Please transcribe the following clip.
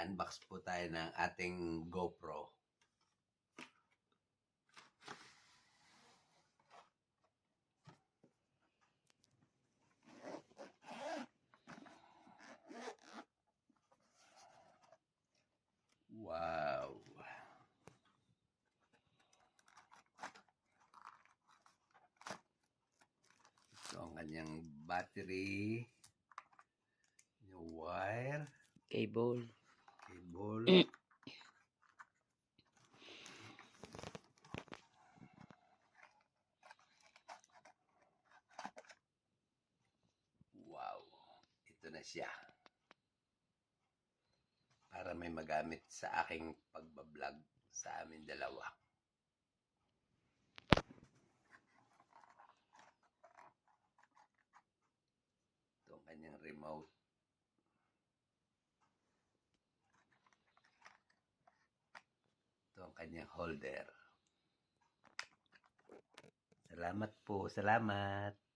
mag-unbox po tayo ng ating GoPro. Wow! Ito ang kanyang battery, yung wire, cable. Wow! Ito na siya. Para may magamit sa aking pagbablog sa amin dalawa. Ito ang kanyang remote. Ito ang kanyang holder. Salamat po. Salamat.